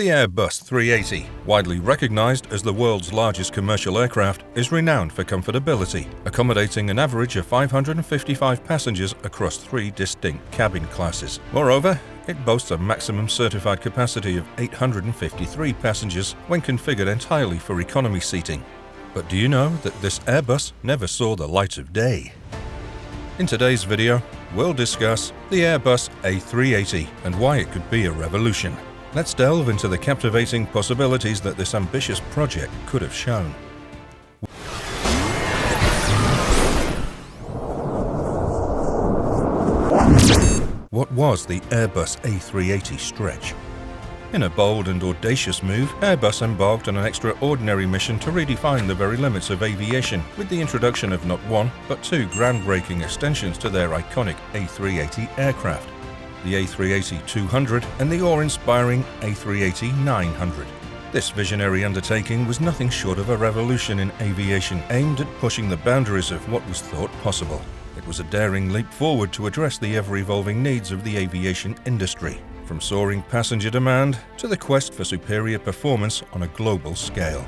The Airbus A380, widely recognized as the world's largest commercial aircraft, is renowned for comfortability, accommodating an average of 555 passengers across 3 distinct cabin classes. Moreover, it boasts a maximum certified capacity of 853 passengers when configured entirely for economy seating. But do you know that this Airbus never saw the light of day? In today's video, we'll discuss the Airbus A380 and why it could be a revolution. Let's delve into the captivating possibilities that this ambitious project could have shown. What was the Airbus A380 stretch? In a bold and audacious move, Airbus embarked on an extraordinary mission to redefine the very limits of aviation with the introduction of not one, but 2 groundbreaking extensions to their iconic A380 aircraft, the A380-200 and the awe-inspiring A380-900. This visionary undertaking was nothing short of a revolution in aviation aimed at pushing the boundaries of what was thought possible. It was a daring leap forward to address the ever-evolving needs of the aviation industry, from soaring passenger demand to the quest for superior performance on a global scale.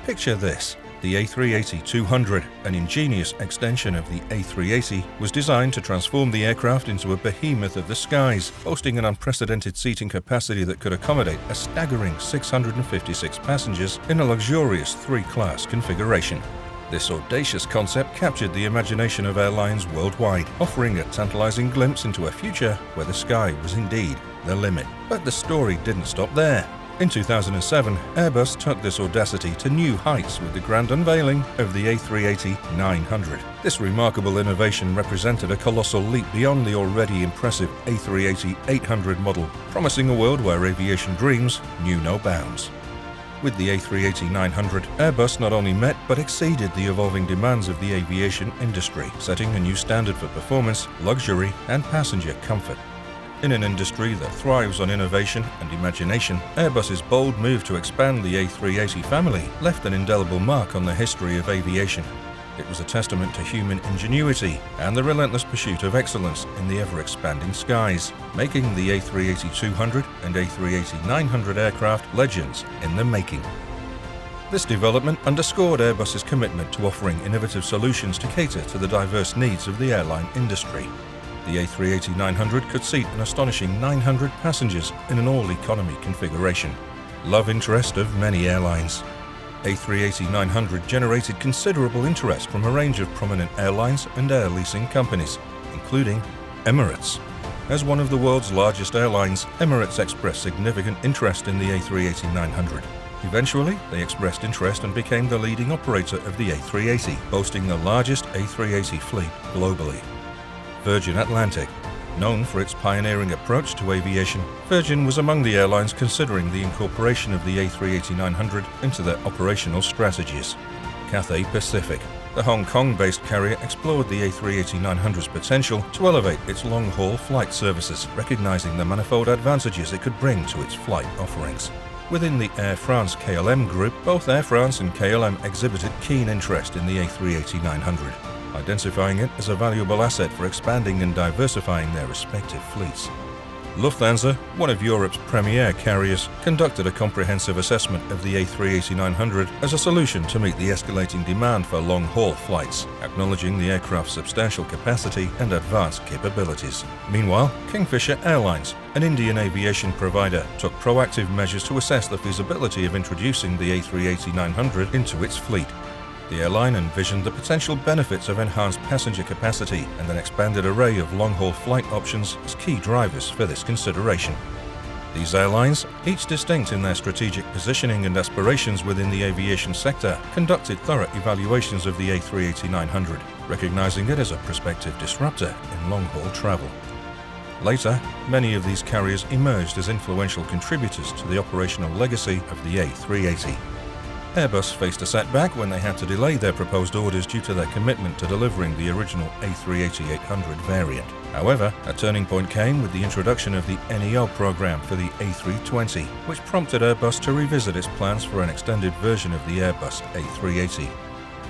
Picture this. The A380-200, an ingenious extension of the A380, was designed to transform the aircraft into a behemoth of the skies, boasting an unprecedented seating capacity that could accommodate a staggering 656 passengers in a luxurious 3-class configuration. This audacious concept captured the imagination of airlines worldwide, offering a tantalizing glimpse into a future where the sky was indeed the limit. But the story didn't stop there. In 2007, Airbus took this audacity to new heights with the grand unveiling of the A380-900. This remarkable innovation represented a colossal leap beyond the already impressive A380-800 model, promising a world where aviation dreams knew no bounds. With the A380-900, Airbus not only met but exceeded the evolving demands of the aviation industry, setting a new standard for performance, luxury, and passenger comfort. In an industry that thrives on innovation and imagination, Airbus's bold move to expand the A380 family left an indelible mark on the history of aviation. It was a testament to human ingenuity and the relentless pursuit of excellence in the ever-expanding skies, making the A380-200 and A380-900 aircraft legends in the making. This development underscored Airbus's commitment to offering innovative solutions to cater to the diverse needs of the airline industry. The A380-900 could seat an astonishing 900 passengers in an all-economy configuration, love interest of many airlines. A380-900 generated considerable interest from a range of prominent airlines and air leasing companies, including Emirates. As one of the world's largest airlines, Emirates expressed significant interest in the A380-900. Eventually, they expressed interest and became the leading operator of the A380, boasting the largest A380 fleet globally. Virgin Atlantic. Known for its pioneering approach to aviation, Virgin was among the airlines considering the incorporation of the A380-900 into their operational strategies. Cathay Pacific. The Hong Kong-based carrier explored the A380-900's potential to elevate its long-haul flight services, recognizing the manifold advantages it could bring to its flight offerings. Within the Air France-KLM group, both Air France and KLM exhibited keen interest in the A380-900. Identifying it as a valuable asset for expanding and diversifying their respective fleets. Lufthansa, one of Europe's premier carriers, conducted a comprehensive assessment of the A380-900 as a solution to meet the escalating demand for long-haul flights, acknowledging the aircraft's substantial capacity and advanced capabilities. Meanwhile, Kingfisher Airlines, an Indian aviation provider, took proactive measures to assess the feasibility of introducing the A380-900 into its fleet. The airline envisioned the potential benefits of enhanced passenger capacity and an expanded array of long-haul flight options as key drivers for this consideration. These airlines, each distinct in their strategic positioning and aspirations within the aviation sector, conducted thorough evaluations of the A380-900, recognizing it as a prospective disruptor in long-haul travel. Later, many of these carriers emerged as influential contributors to the operational legacy of the A380. Airbus faced a setback when they had to delay their proposed orders due to their commitment to delivering the original A380-800 variant. However, a turning point came with the introduction of the NEO program for the A320, which prompted Airbus to revisit its plans for an extended version of the Airbus A380.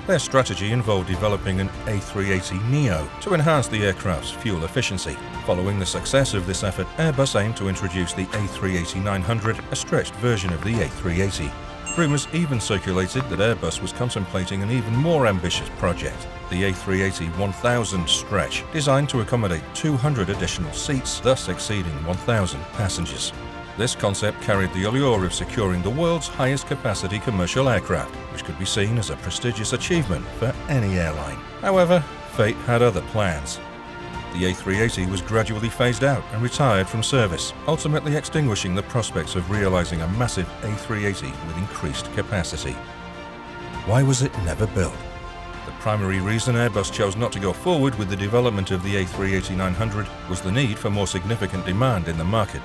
Their strategy involved developing an A380neo to enhance the aircraft's fuel efficiency. Following the success of this effort, Airbus aimed to introduce the A380-900, a stretched version of the A380. Rumours even circulated that Airbus was contemplating an even more ambitious project, the A380-1000 stretch, designed to accommodate 200 additional seats, thus exceeding 1,000 passengers. This concept carried the allure of securing the world's highest capacity commercial aircraft, which could be seen as a prestigious achievement for any airline. However, fate had other plans. The A380 was gradually phased out and retired from service, ultimately extinguishing the prospects of realizing a massive A380 with increased capacity. Why was it never built? The primary reason Airbus chose not to go forward with the development of the A380-900 was the need for more significant demand in the market.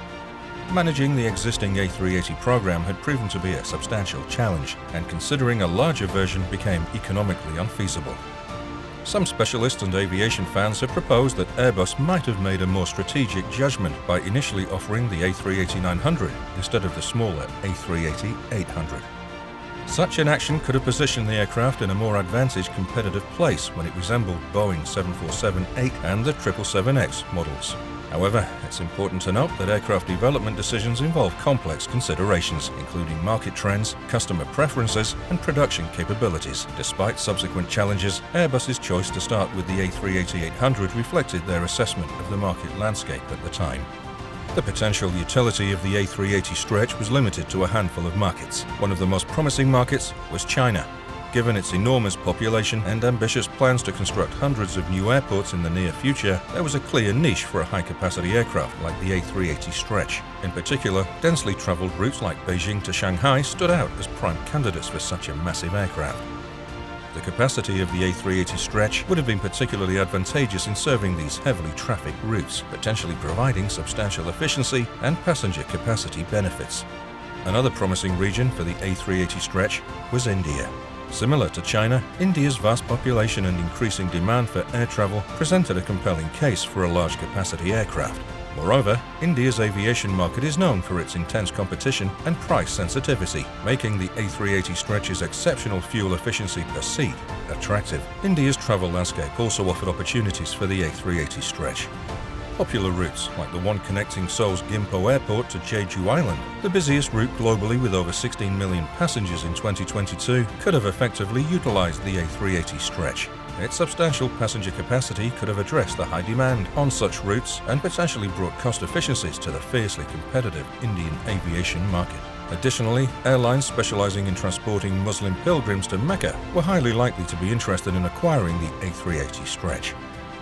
Managing the existing A380 program had proven to be a substantial challenge, and considering a larger version became economically unfeasible. Some specialists and aviation fans have proposed that Airbus might have made a more strategic judgment by initially offering the A380-900 instead of the smaller A380-800. Such an action could have positioned the aircraft in a more advantaged competitive place when it resembled Boeing 747-8 and the 777X models. However, it's important to note that aircraft development decisions involve complex considerations, including market trends, customer preferences, and production capabilities. Despite subsequent challenges, Airbus's choice to start with the A380-800 reflected their assessment of the market landscape at the time. The potential utility of the A380 stretch was limited to a handful of markets. One of the most promising markets was China. Given its enormous population and ambitious plans to construct hundreds of new airports in the near future, there was a clear niche for a high-capacity aircraft like the A380 stretch. In particular, densely traveled routes like Beijing to Shanghai stood out as prime candidates for such a massive aircraft. The capacity of the A380 stretch would have been particularly advantageous in serving these heavily trafficked routes, potentially providing substantial efficiency and passenger capacity benefits. Another promising region for the A380 stretch was India. Similar to China, India's vast population and increasing demand for air travel presented a compelling case for a large-capacity aircraft. Moreover, India's aviation market is known for its intense competition and price sensitivity, making the A380 stretch's exceptional fuel efficiency per seat attractive. India's travel landscape also offered opportunities for the A380 stretch. Popular routes, like the one connecting Seoul's Gimpo Airport to Jeju Island, the busiest route globally with over 16 million passengers in 2022, could have effectively utilized the A380 stretch. Its substantial passenger capacity could have addressed the high demand on such routes and potentially brought cost efficiencies to the fiercely competitive Indian aviation market. Additionally, airlines specializing in transporting Muslim pilgrims to Mecca were highly likely to be interested in acquiring the A380 stretch.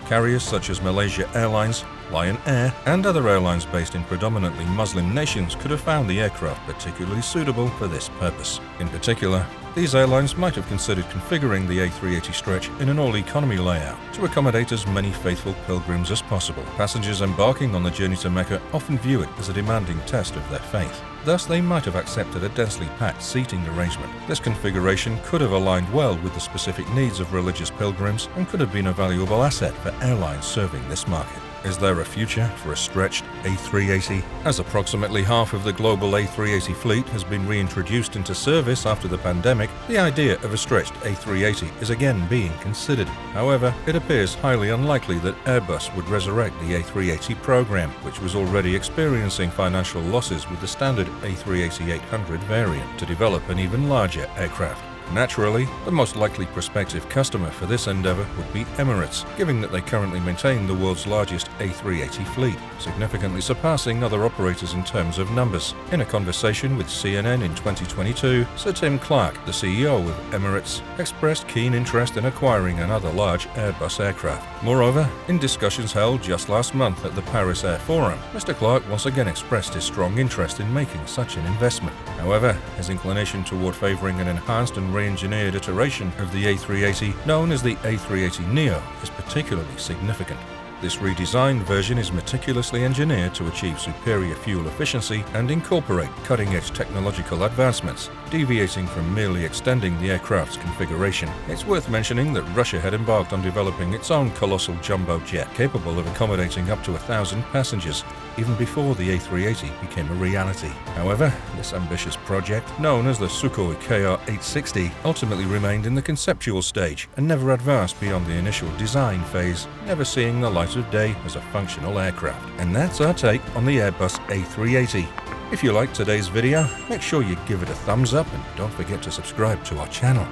Carriers such as Malaysia Airlines, Lion Air, and other airlines based in predominantly Muslim nations could have found the aircraft particularly suitable for this purpose. In particular, these airlines might have considered configuring the A380 stretch in an all-economy layout to accommodate as many faithful pilgrims as possible. Passengers embarking on the journey to Mecca often view it as a demanding test of their faith. Thus, they might have accepted a densely packed seating arrangement. This configuration could have aligned well with the specific needs of religious pilgrims and could have been a valuable asset for airlines serving this market. Is there a future for a stretched A380? As approximately half of the global A380 fleet has been reintroduced into service after the pandemic, the idea of a stretched A380 is again being considered. However, it appears highly unlikely that Airbus would resurrect the A380 program, which was already experiencing financial losses with the standard A380-800 variant, to develop an even larger aircraft. Naturally, the most likely prospective customer for this endeavor would be Emirates, given that they currently maintain the world's largest A380 fleet, significantly surpassing other operators in terms of numbers. In a conversation with CNN in 2022, Sir Tim Clark, the CEO of Emirates, expressed keen interest in acquiring another large Airbus aircraft. Moreover, in discussions held just last month at the Paris Air Forum, Mr. Clark once again expressed his strong interest in making such an investment. However, his inclination toward favoring an enhanced and re-engineered iteration of the A380, known as the A380neo, is particularly significant. This redesigned version is meticulously engineered to achieve superior fuel efficiency and incorporate cutting-edge technological advancements, deviating from merely extending the aircraft's configuration. It's worth mentioning that Russia had embarked on developing its own colossal jumbo jet capable of accommodating up to 1,000 passengers, even before the A380 became a reality. However, this ambitious project, known as the Sukhoi KR-860, ultimately remained in the conceptual stage and never advanced beyond the initial design phase, never seeing the light of day as a functional aircraft. And that's our take on the Airbus A380. If you liked today's video, make sure you give it a thumbs up and don't forget to subscribe to our channel.